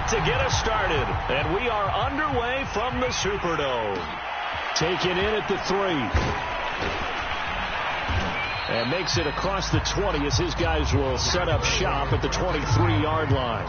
set to get us started. And we are underway from the Superdome. Taken in at the 3. And makes it across the 20 as his guys will set up shop at the 23-yard line.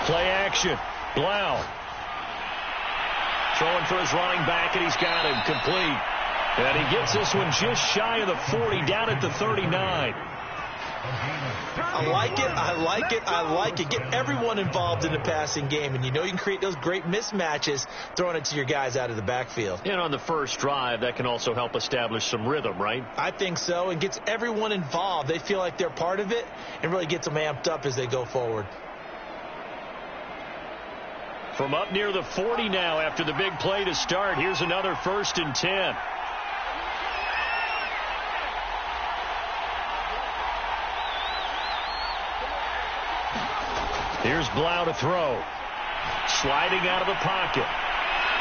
Play action. Blau. Throwing for his running back, and he's got him complete. And he gets this one just shy of the 40, down at the 39. I like it. I like it. I like it. Get everyone involved in the passing game, and you know you can create those great mismatches throwing it to your guys out of the backfield. And on the first drive, that can also help establish some rhythm, right? I think so, and gets everyone involved. They feel like they're part of it and really gets them amped up as they go forward. From up near the 40 now after the big play to start, here's another 1st and 10. Here's Blau to throw. Sliding out of the pocket.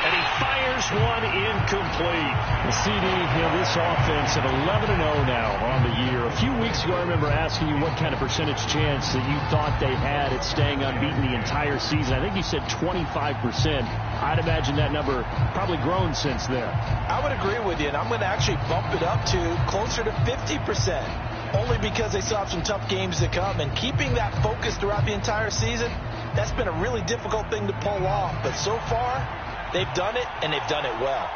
And he fires one incomplete. The CD, this offense at 11-0 now on the year. A few weeks ago, I remember asking you what kind of percentage chance that you thought they had at staying unbeaten the entire season. I think you said 25%. I'd imagine that number probably grown since then. I would agree with you, and I'm going to actually bump it up to closer to 50%. Only because they still have some tough games to come. And keeping that focus throughout the entire season, that's been a really difficult thing to pull off. But so far, they've done it, and they've done it well.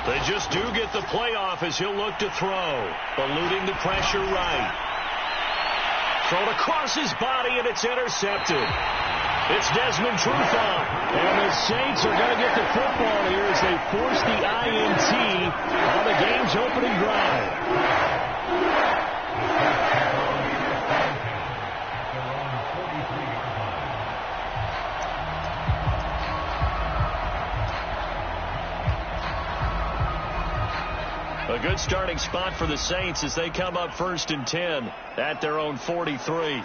They just do get the playoff as he'll look to throw. Eluding the pressure right. Thrown across his body, and it's intercepted. It's Desmond Trufant. And the Saints are going to get the football here as they force the INT on the game's opening drive. A good starting spot for the Saints as they come up 1st and 10 at their own 43.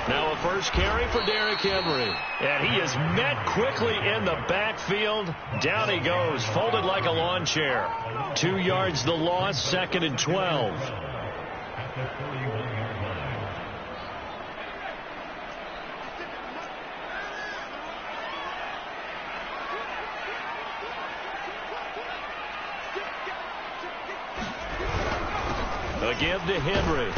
Now a first carry for Derrick Henry. And he is met quickly in the backfield. Down he goes, folded like a lawn chair. 2 yards the loss, 2nd and 12. Again to Henry.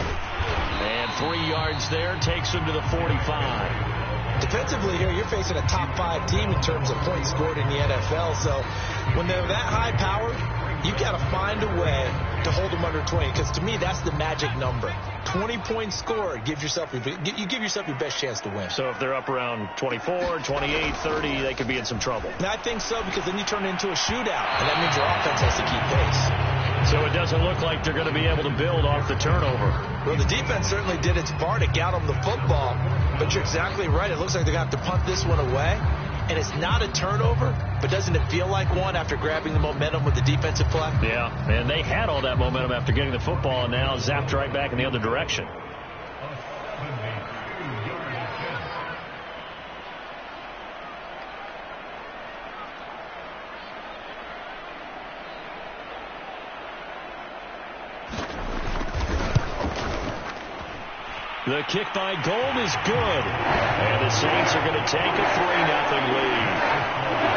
And 3 yards there, takes him to the 45. Defensively here, you're facing a top 5 team in terms of points scored in the NFL. So when they're that high powered, you've got to find a way to hold them under 20. Because to me, that's the magic number. 20 points scored, you give yourself your best chance to win. So if they're up around 24, 28, 30, they could be in some trouble. And I think so, because then you turn it into a shootout. And that means your offense has to keep pace. So it doesn't look like they're going to be able to build off the turnover. Well, the defense certainly did its part to get them the football. But you're exactly right. It looks like they're going to have to punt this one away. And it's not a turnover, but doesn't it feel like one after grabbing the momentum with the defensive play? Yeah, and they had all that momentum after getting the football, and now zapped right back in the other direction. The kick by Gold is good. And the Saints are going to take a 3-0 lead.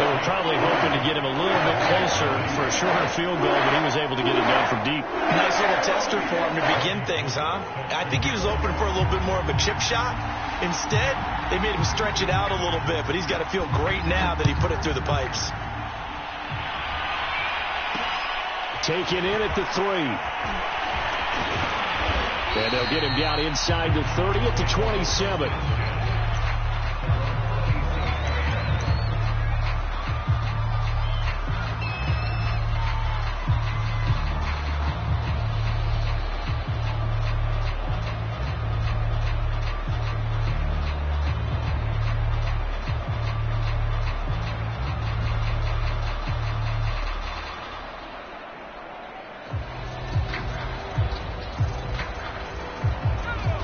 They were probably hoping to get him a little bit closer for a shorter field goal, but he was able to get it down from deep. Nice little tester for him to begin things, huh? I think he was open for a little bit more of a chip shot. Instead, they made him stretch it out a little bit, but he's got to feel great now that he put it through the pipes. taken in at the 3. And they'll get him down inside the 30 at the 27.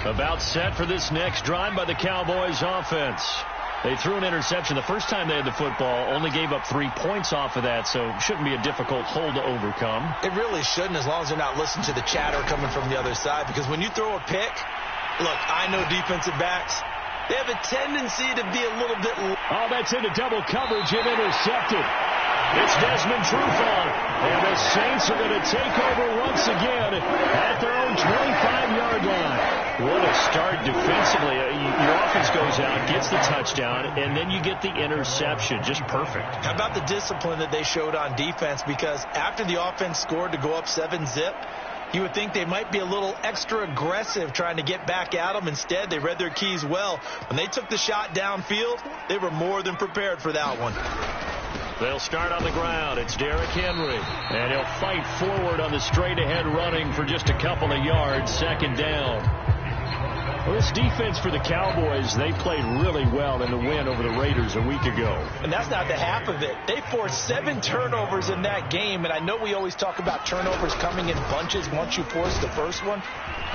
About set for this next drive by the Cowboys offense. They threw an interception the first time they had the football, only gave up 3 points off of that, so shouldn't be a difficult hole to overcome. It really shouldn't, as long as they're not listening to the chatter coming from the other side, because when you throw a pick, look, I know defensive backs, they have a tendency to be a little bit... Oh, that's into double coverage and intercepted. It's Desmond Trufant, and the Saints are going to take over once again at their own 25-yard line. What a start defensively. Your offense goes out, gets the touchdown, and then you get the interception. Just perfect. How about the discipline that they showed on defense? Because after the offense scored to go up 7-zip, you would think they might be a little extra aggressive trying to get back at them. Instead, they read their keys well. When they took the shot downfield, they were more than prepared for that one. They'll start on the ground. It's Derrick Henry. And he'll fight forward on the straight-ahead running for just a couple of yards. Second down. Well, this defense for the Cowboys, they played really well in the win over the Raiders a week ago. And that's not the half of it. They forced 7 turnovers in that game. And I know we always talk about turnovers coming in bunches once you force the first one.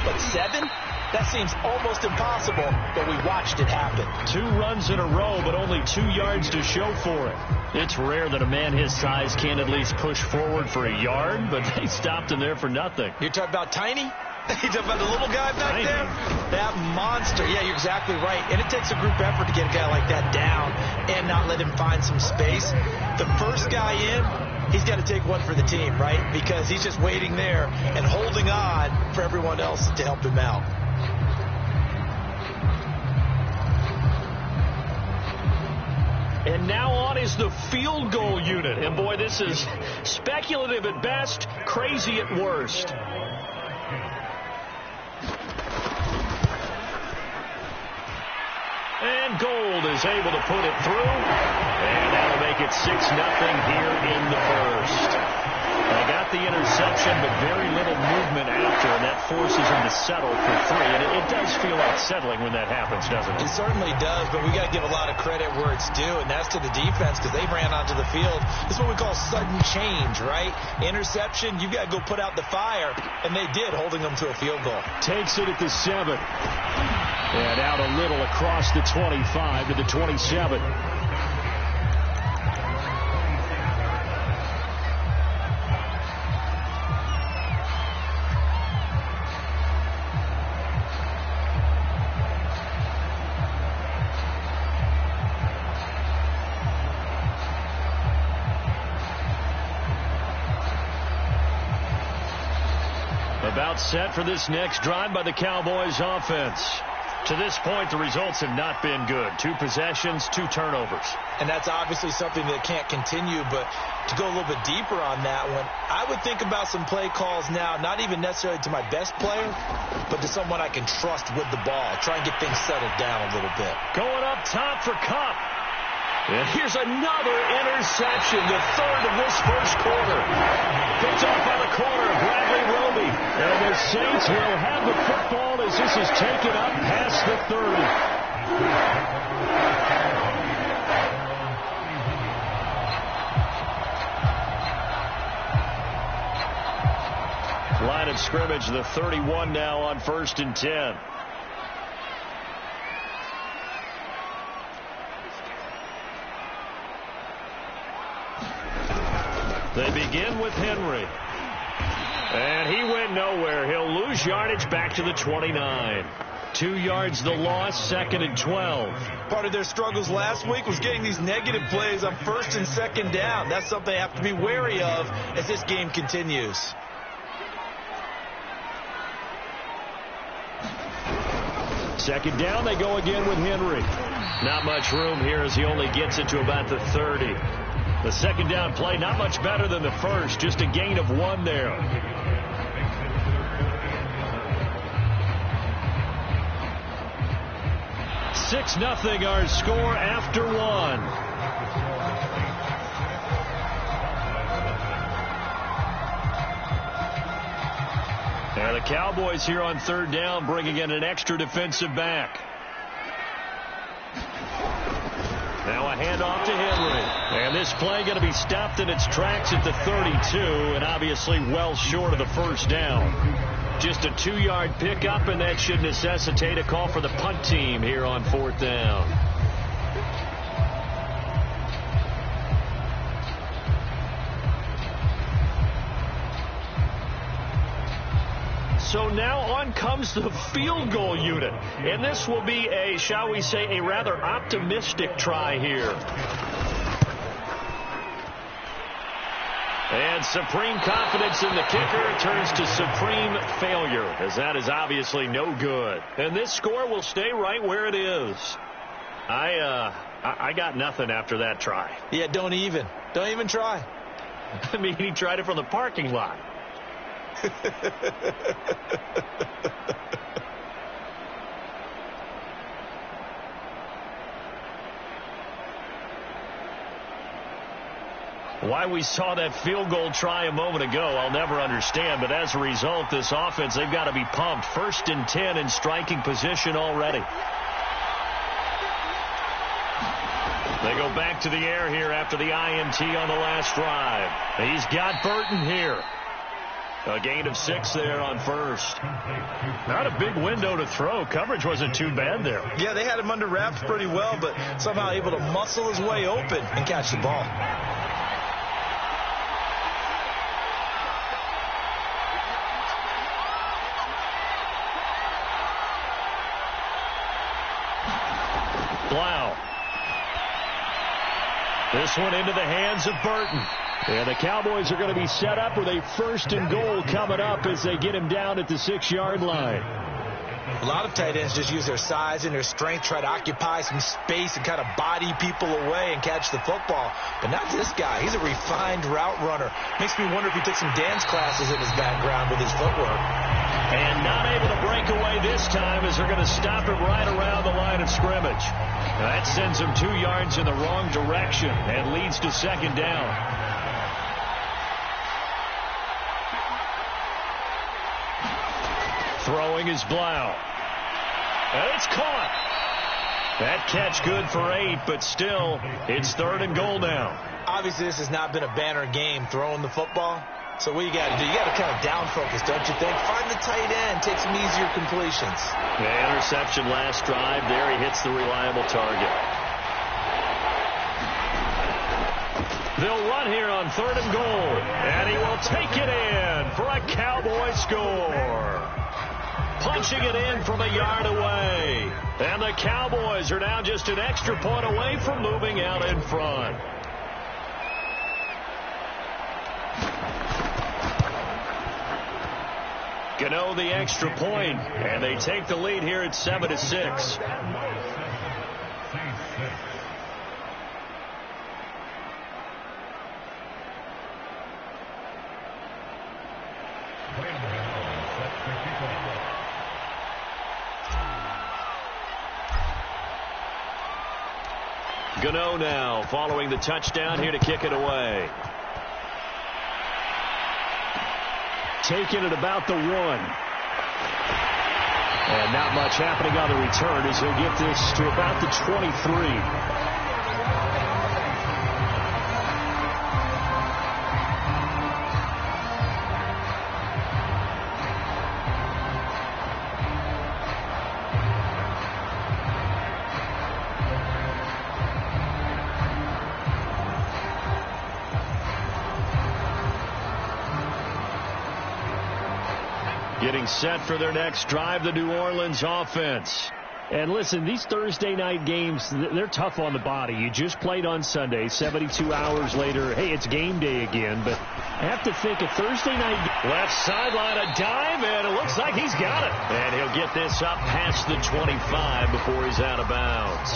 But 7? That seems almost impossible, but we watched it happen. 2 runs in a row, but only 2 yards to show for it. It's rare that a man his size can at least push forward for a yard, but they stopped him there for nothing. You're talking about Tiny? You talking about the little guy back there? That monster. Yeah, you're exactly right. And it takes a group effort to get a guy like that down and not let him find some space. The first guy in, he's got to take one for the team, right? Because he's just waiting there and holding on for everyone else to help him out. And now on is the field goal unit. And boy, this is speculative at best, crazy at worst. And Gold is able to put it through. And that'll make it 6-0 here in the first. They got the interception, but very little movement after, and that forces them to settle for 3. And it does feel unsettling when that happens, doesn't it? It certainly does, but we got to give a lot of credit where it's due, and that's to the defense because they ran onto the field. This is what we call sudden change, right? Interception, you got to go put out the fire, and they did, holding them to a field goal. Takes it at the 7. And out a little across the 25 to the 27. About set for this next drive by the Cowboys offense. To this point, the results have not been good. 2 possessions, 2 turnovers. And that's obviously something that can't continue, but to go a little bit deeper on that one, I would think about some play calls now, not even necessarily to my best player, but to someone I can trust with the ball. Try and get things settled down a little bit. Going up top for Kupp. And here's another interception, the 3rd of this first quarter. Picked off on the corner, Bradley Roby. And the Saints will have the football as this is taken up past the 30. Line of scrimmage, the 31 now on 1st and 10. They begin with Henry. And he went nowhere. He'll lose yardage back to the 29. 2 yards the loss, 2nd and 12. Part of their struggles last week was getting these negative plays on 1st and 2nd down. That's something they have to be wary of as this game continues. Second down, they go again with Henry. Not much room here as he only gets it to about the 30. The second down play, not much better than the first, just a gain of 1 there. 6-0 our score after 1. And the Cowboys here on third down bringing in an extra defensive back. Now a handoff to Henry. And this play going to be stopped in its tracks at the 32, and obviously well short of the first down. Just a 2-yard pickup, and that should necessitate a call for the punt team here on fourth down. So now on comes the field goal unit. And this will be a, shall we say, a rather optimistic try here. And supreme confidence in the kicker turns to supreme failure, as that is obviously no good. And this score will stay right where it is. I got nothing after that try. Yeah, don't even try. I mean, he tried it from the parking lot. Why we saw that field goal try a moment ago, I'll never understand. But as a result, this offense, they've got to be pumped. 1st and 10 in striking position already. They go back to the air here after the INT on the last drive. He's got Burton here. A gain of 6 there on first. Not a big window to throw. Coverage wasn't too bad there. Yeah, they had him under wraps pretty well, but somehow able to muscle his way open and catch the ball. Blau. This one into the hands of Burton. And the Cowboys are going to be set up with a 1st and goal coming up as they get him down at the 6-yard line. A lot of tight ends just use their size and their strength, try to occupy some space and kind of body people away and catch the football. But not this guy. He's a refined route runner. Makes me wonder if he took some dance classes in his background with his footwork. And not able to break away this time as they're going to stop it right around the line of scrimmage. Now that sends him 2 yards in the wrong direction and leads to second down. Throwing is Blau. And it's caught. That catch good for 8, but still, it's 3rd and goal now. Obviously, this has not been a banner game throwing the football. So what you got to do? You got to kind of down focus, don't you think? Find the tight end, take some easier completions. The interception last drive. There he hits the reliable target. They'll run here on 3rd and goal. And he will take it in for a Cowboy score. Punching it in from a yard away. And the Cowboys are now just an extra point away from moving out in front. Gano the extra point, and they take the lead here at 7-6. Gano now following the touchdown here to kick it away. Taking it about the 1. And not much happening on the return as he'll get this to about the 23. Getting set for their next drive, the New Orleans offense. And listen, these Thursday night games, they're tough on the body. You just played on Sunday, 72 hours later. Hey, it's game day again, but I have to think a Thursday night. Left sideline, a dime, and it looks like he's got it. And he'll get this up past the 25 before he's out of bounds.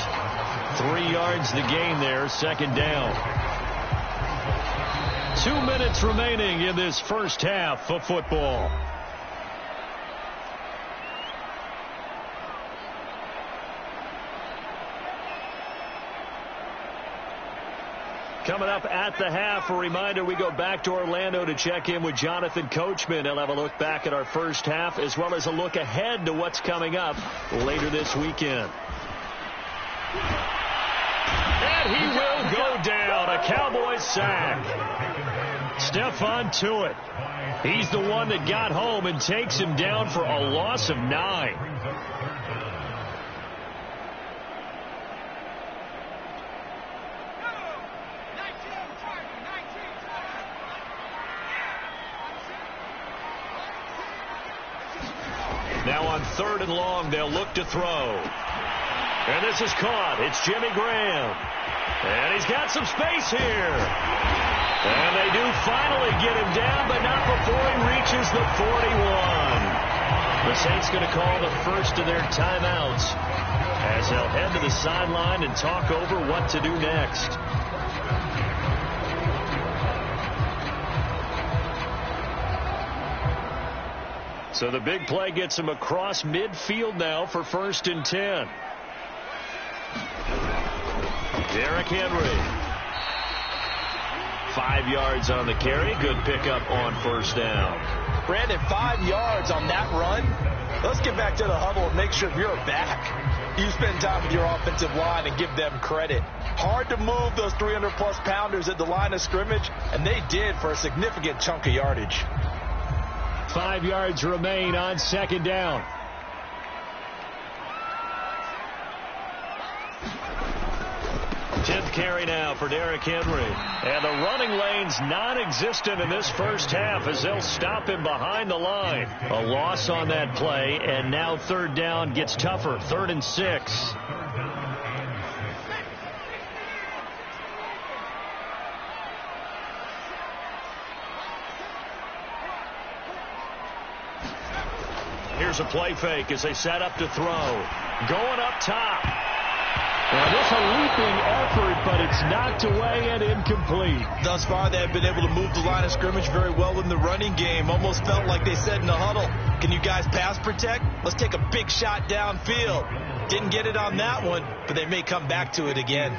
3 yards the gain there, second down. 2 minutes remaining in this first half of football. Coming up at the half, a reminder, we go back to Orlando to check in with Jonathan Coachman. He'll have a look back at our first half as well as a look ahead to what's coming up later this weekend. And he will go down. A Cowboys sack. Stephon Tuitt. He's the one that got home and takes him down for a loss of 9. Now on 3rd and long, they'll look to throw. And this is caught. It's Jimmy Graham. And he's got some space here. And they do finally get him down, but not before he reaches the 41. The Saints going to call the first of their timeouts as they'll head to the sideline and talk over what to do next. So the big play gets him across midfield now for 1st and 10. Derrick Henry. 5 yards on the carry. Good pickup on 1st down. Brandon, 5 yards on that run. Let's get back to the huddle and make sure if you're back, you spend time with your offensive line and give them credit. Hard to move those 300-plus pounders at the line of scrimmage, and they did for a significant chunk of yardage. 5 yards remain on 2nd down. Tenth carry now for Derrick Henry. And the running lane's non-existent in this first half as they'll stop him behind the line. A loss on that play, and now 3rd down gets tougher. 3rd and 6. Here's a play fake as they set up to throw. Going up top. Now this a leaping effort, but it's knocked away and incomplete. Thus far, they have been able to move the line of scrimmage very well in the running game. Almost felt like they said in the huddle, can you guys pass protect? Let's take a big shot downfield. Didn't get it on that one, but they may come back to it again.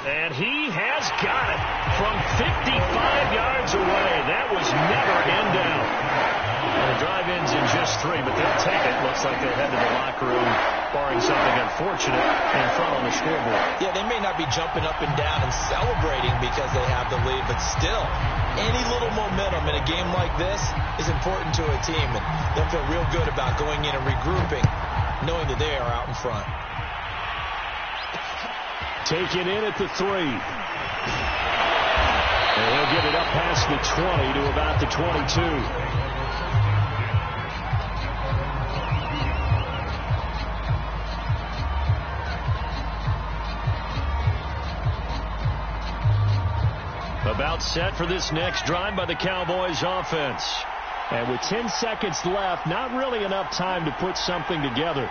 And he has got it from 55 yards away. That was never in doubt. And the drive ends in just 3, but they'll take it. Looks like they head to the locker room, barring something unfortunate, in front on the scoreboard. Yeah, they may not be jumping up and down and celebrating because they have the lead, but still, any little momentum in a game like this is important to a team, and they'll feel real good about going in and regrouping, knowing that they are out in front. Taken in at the 3. And he'll get it up past the 20 to about the 22. About set for this next drive by the Cowboys offense. And with 10 seconds left, not really enough time to put something together.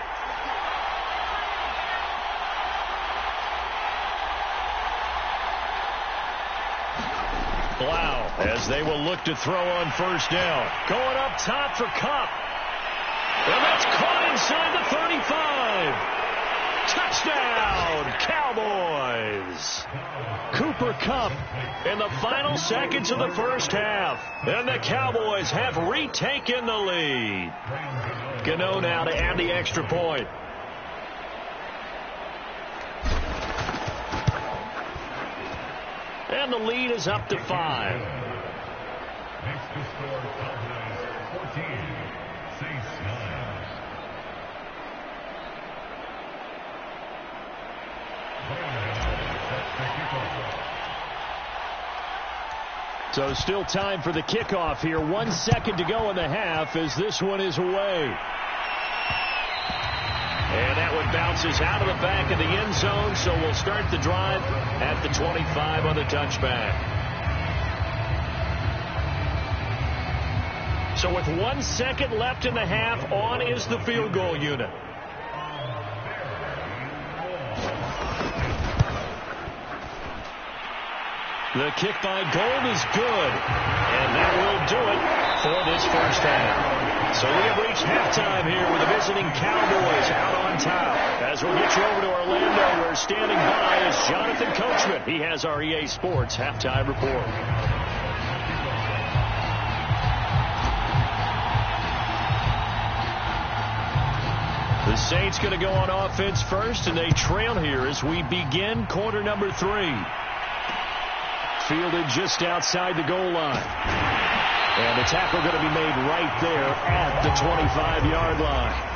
Wow, as they will look to throw on 1st down. Going up top for Kupp. And that's caught inside the 35. Touchdown, Cowboys. Cooper Kupp in the final seconds of the first half. And the Cowboys have retaken the lead. Gano now to add the extra point. And the lead is up to 5. Next to score, Cowboys 14, Saints 9. So still time for the kickoff here. 1 second to go in the half as this one is away. And that one bounces out of the back of the end zone, so we'll start the drive at the 25 on the touchback. So with 1 second left in the half, on is the field goal unit. The kick by Gold is good. And that will do it for this first half. So we have reached halftime here with the visiting Cowboys out on top. As we'll get you over to Orlando, where standing by is Jonathan Coachman. He has our EA Sports halftime report. The Saints going to go on offense first, and they trail here as we begin quarter number 3. Fielded just outside the goal line. And the tackle going to be made right there at the 25-yard line.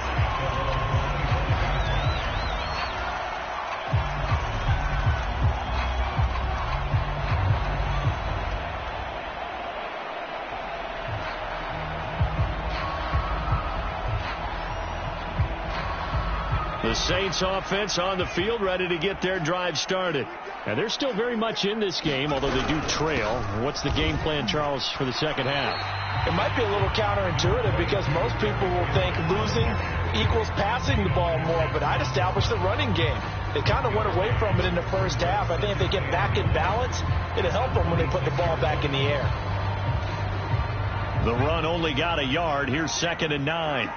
The Saints offense on the field, ready to get their drive started. And they're still very much in this game, although they do trail. What's the game plan, Charles, for the second half? It might be a little counterintuitive because most people will think losing equals passing the ball more, but I'd establish the running game. They kind of went away from it in the first half. I think if they get back in balance, it'll help them when they put the ball back in the air. The run only got a yard. Here's 2nd and 9.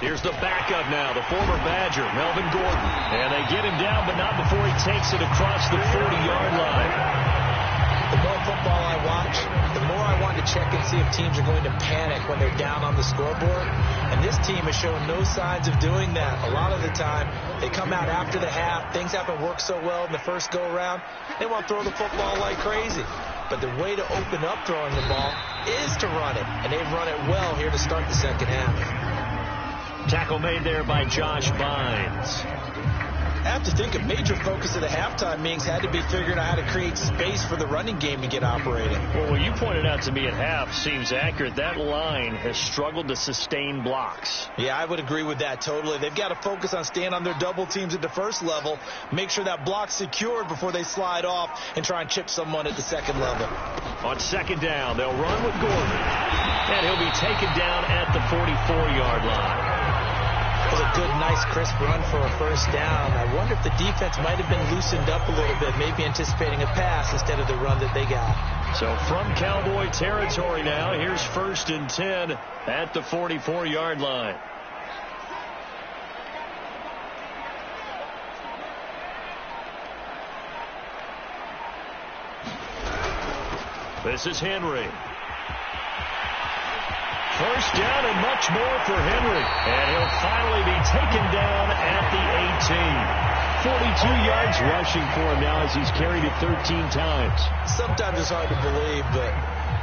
Here's the backup now, the former Badger, Melvin Gordon. And they get him down, but not before he takes it across the 40-yard line. The more football I watch, the more I want to check and see if teams are going to panic when they're down on the scoreboard. And this team has shown no signs of doing that. A lot of the time, they come out after the half. Things haven't worked so well in the first go-around. They want to throw the football like crazy. But the way to open up throwing the ball is to run it. And they've run it well here to start the second half. Tackle made there by Josh Bynes. I have to think a major focus of the halftime meetings had to be figuring out how to create space for the running game to get operating. Well, what you pointed out to me at half seems accurate. That line has struggled to sustain blocks. Yeah, I would agree with that totally. They've got to focus on staying on their double teams at the first level, make sure that block's secured before they slide off and try and chip someone at the second level. On 2nd down, they'll run with Gordon. And he'll be taken down at the 44-yard line. It was a good, nice, crisp run for a first down. I wonder if the defense might have been loosened up a little bit, maybe anticipating a pass instead of the run that they got. So from Cowboy territory now, here's 1st and 10 at the 44-yard line. This is Henry. First down and much more for Henry. And he'll finally be taken down at the 18. 42 yards rushing for him now as he's carried it 13 times. Sometimes it's hard to believe, but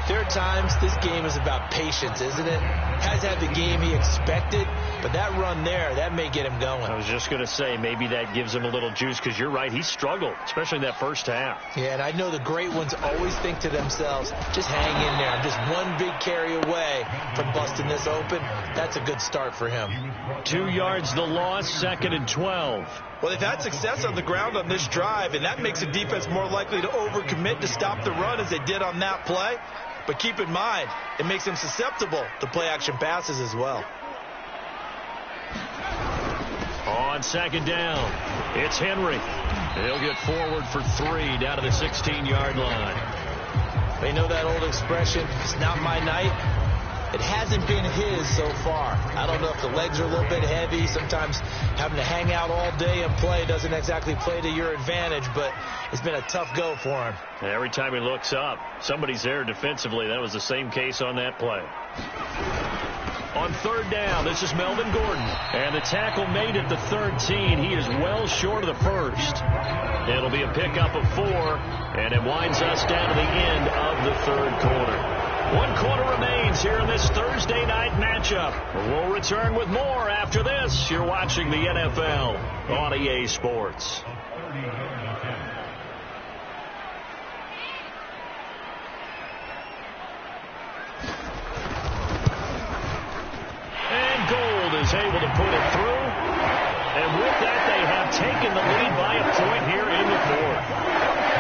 there are times this game is about patience, isn't it? Has had the game he expected, but that run there, that may get him going. I was just going to say, maybe that gives him a little juice, because you're right, he struggled, especially in that first half. Yeah, and I know the great ones always think to themselves, just hang in there. I'm just one big carry away from busting this open. That's a good start for him. 2 yards the loss, 2nd and 12. Well, they've had success on the ground on this drive, and that makes the defense more likely to overcommit to stop the run as they did on that play. But keep in mind, it makes them susceptible to play-action passes as well. On 2nd down, it's Henry. He'll get forward for 3 down to the 16-yard line. They know that old expression, it's not my night. It hasn't been his so far. I don't know if the legs are a little bit heavy. Sometimes having to hang out all day and play doesn't exactly play to your advantage, but it's been a tough go for him. And every time he looks up, somebody's there defensively. That was the same case on that play. On 3rd down, this is Melvin Gordon. And the tackle made at the 13. He is well short of the first. It'll be a pickup of 4, and it winds us down to the end of the 3rd quarter. 1 quarter remains here in this Thursday night matchup. We'll return with more after this. You're watching the NFL on EA Sports. And Gold is able to put it through. And with that, they have taken the lead by a point here in the 4th.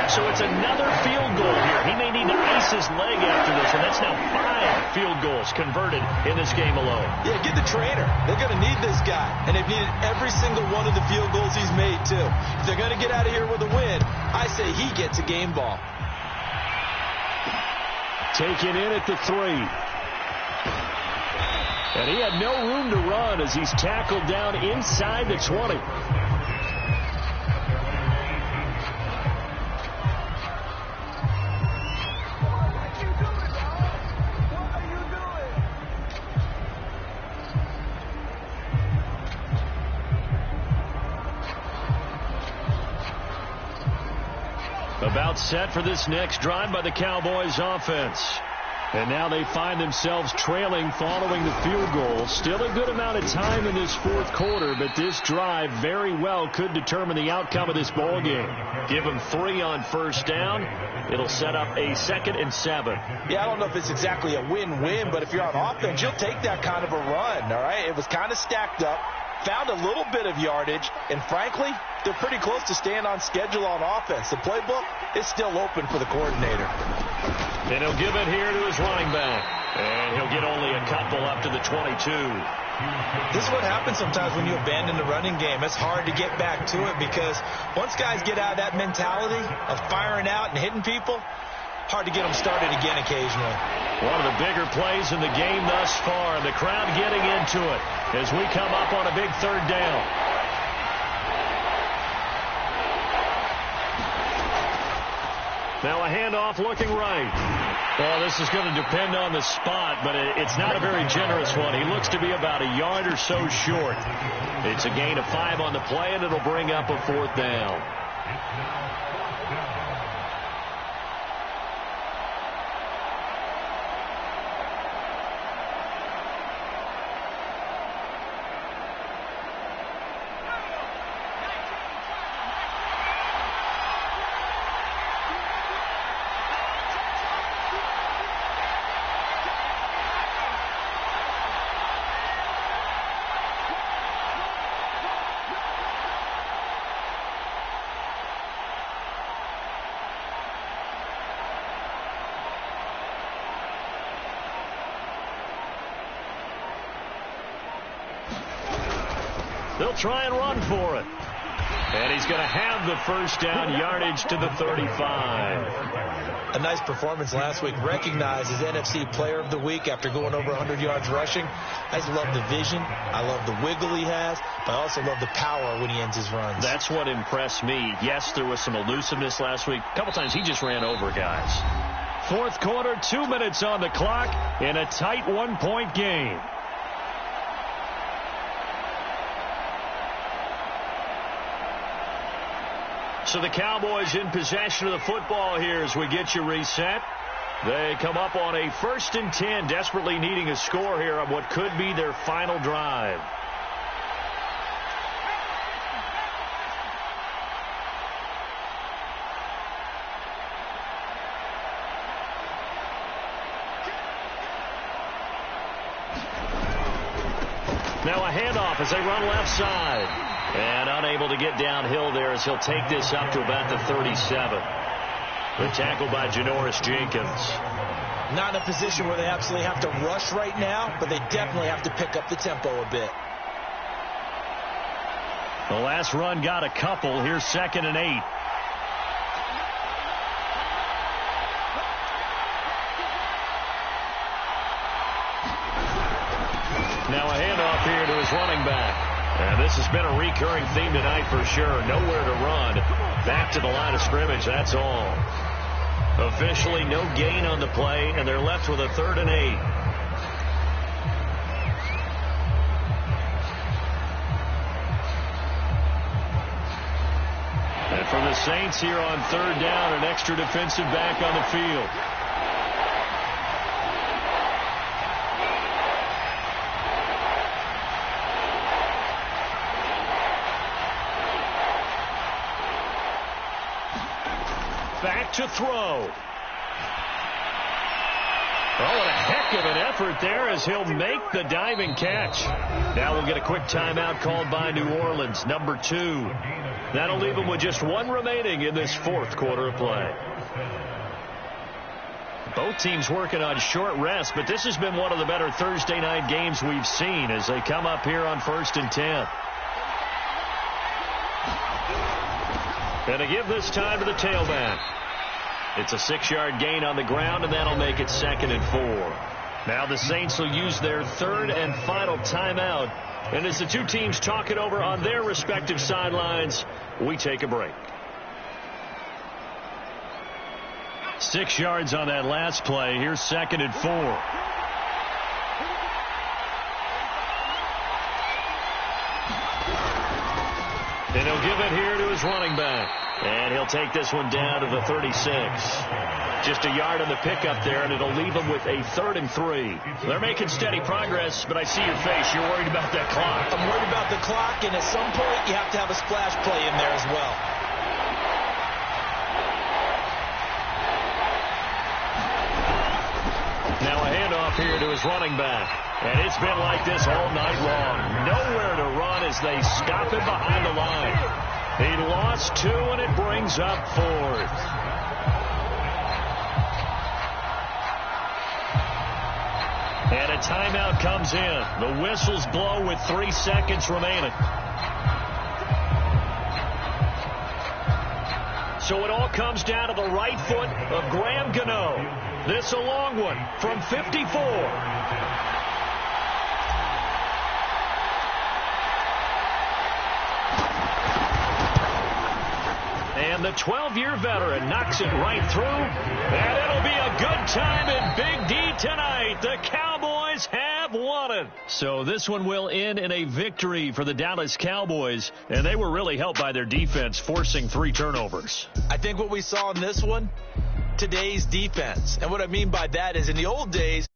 So it's another field goal here. He may need to ice his leg after this, and that's now 5 field goals converted in this game alone. Yeah, get the trainer. They're going to need this guy, and they've needed every single one of the field goals he's made, too. If they're going to get out of here with a win, I say he gets a game ball. Taken in at the 3. And he had no room to run as he's tackled down inside the 20. About set for this next drive by the Cowboys offense. And now they find themselves trailing following the field goal. Still a good amount of time in this fourth quarter, but this drive very well could determine the outcome of this ball game. Give them 3 on first down. It'll set up a 2nd and 7. Yeah, I don't know if it's exactly a win-win, but if you're on offense, you'll take that kind of a run, all right? It was kind of stacked up. Found a little bit of yardage, and frankly, they're pretty close to staying on schedule on offense. The playbook is still open for the coordinator. And he'll give it here to his running back. And he'll get only a couple up to the 22. This is what happens sometimes when you abandon the running game. It's hard to get back to it because once guys get out of that mentality of firing out and hitting people, hard to get them started again occasionally. One of the bigger plays in the game thus far, and the crowd getting into it as we come up on a big 3rd down. Now a handoff looking right. Well, this is going to depend on the spot, but it's not a very generous one. He looks to be about a yard or so short. It's a gain of 5 on the play, and it'll bring up a 4th down. They'll try and run for it. And he's going to have the first down, yardage to the 35. A nice performance last week. Recognized as NFC Player of the Week after going over 100 yards rushing. I just love the vision. I love the wiggle he has. But I also love the power when he ends his runs. That's what impressed me. Yes, there was some elusiveness last week. A couple times he just ran over guys. Fourth quarter, 2 minutes on the clock in a tight 1-point game. So the Cowboys in possession of the football here as we get you reset. They come up on a 1st and 10, desperately needing a score here on what could be their final drive. Now a handoff as they run left side. And unable to get downhill there as he'll take this up to about the 37. The tackle by Janoris Jenkins. Not in a position where they absolutely have to rush right now, but they definitely have to pick up the tempo a bit. The last run got a couple. Here's 2nd and 8. Now a handoff here to his running back. And this has been a recurring theme tonight for sure. Nowhere to run. Back to the line of scrimmage, that's all. Officially no gain on the play, and they're left with a 3rd and 8. And from the Saints here on 3rd down, an extra defensive back on the field. Back to throw. Oh, what a heck of an effort there as he'll make the diving catch. Now we'll get a quick timeout called by New Orleans, number 2. That'll leave them with just 1 remaining in this 4th quarter of play. Both teams working on short rest, but this has been one of the better Thursday night games we've seen as they come up here on 1st and 10. And to give this time to the tailback. It's a 6-yard gain on the ground, and that'll make it 2nd and 4. Now the Saints will use their 3rd and final timeout. And as the two teams talk it over on their respective sidelines, we take a break. 6 yards on that last play. Here's 2nd and 4. And he'll give it here to his running back. And he'll take this one down to the 36. Just a yard on the pickup there, and it'll leave him with a 3rd and 3. They're making steady progress, but I see your face. You're worried about that clock. I'm worried about the clock, and at some point you have to have a splash play in there as well. Now a handoff here to his running back. And it's been like this all night long. Nowhere to run as they stop him behind the line. He lost 2, and it brings up 4th. And a timeout comes in. The whistles blow with 3 seconds remaining. So it all comes down to the right foot of Graham Gano. This a long one from 54. And the 12-year veteran knocks it right through. And it'll be a good time in Big D tonight. The Cowboys have won it. So this one will end in a victory for the Dallas Cowboys. And they were really helped by their defense, forcing 3 turnovers. I think what we saw in this one, today's defense. And what I mean by that is in the old days,